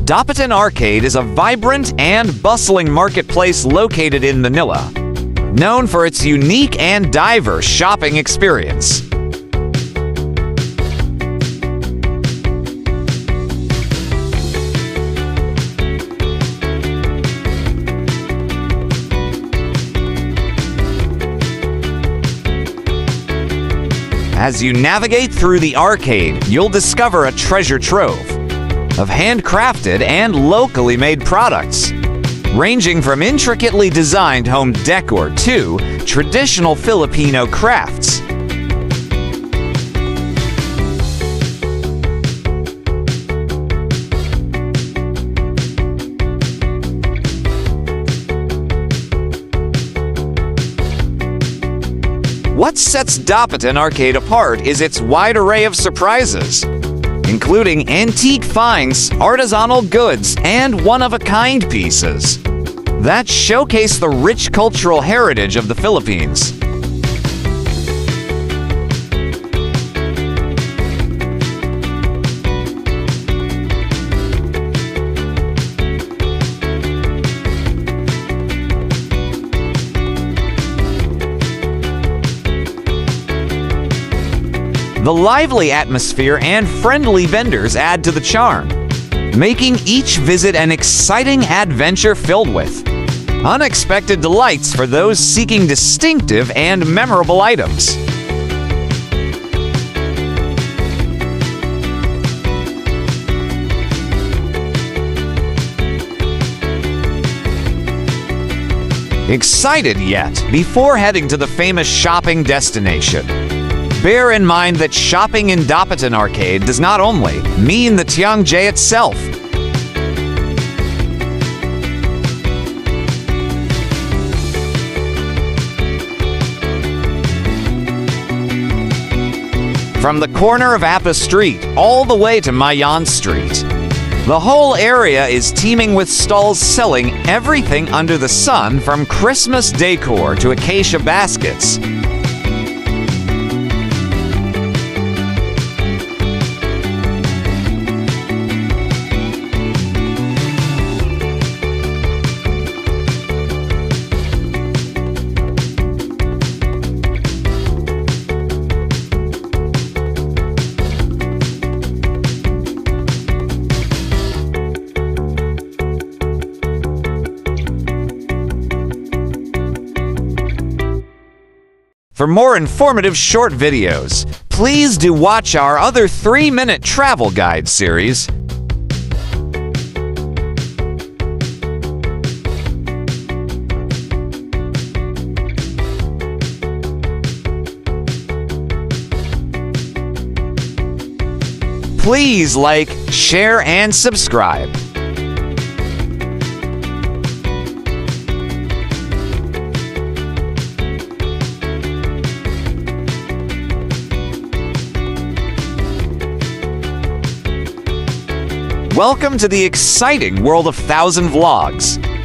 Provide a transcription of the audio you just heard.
Dapitan Arcade is a vibrant and bustling marketplace located in Manila, known for its unique and diverse shopping experience. As you navigate through the arcade, you'll discover a treasure trove of handcrafted and locally made products, ranging from intricately designed home decor to traditional Filipino crafts. What sets Dapitan Arcade apart is its wide array of surprises, including antique finds, artisanal goods, and one-of-a-kind pieces that showcase the rich cultural heritage of the Philippines. The lively atmosphere and friendly vendors add to the charm, making each visit an exciting adventure filled with unexpected delights for those seeking distinctive and memorable items. Excited yet? Before heading to the famous shopping destination, bear in mind that shopping in Dapitan Arcade does not only mean the Tiangjie itself. From the corner of Appa Street all the way to Mayan Street, the whole area is teeming with stalls selling everything under the sun, from Christmas decor to acacia baskets. For more informative short videos, please do watch our other 3-minute travel guide series. Please like, share, and subscribe. Welcome to the exciting world of 1000 Vlogs.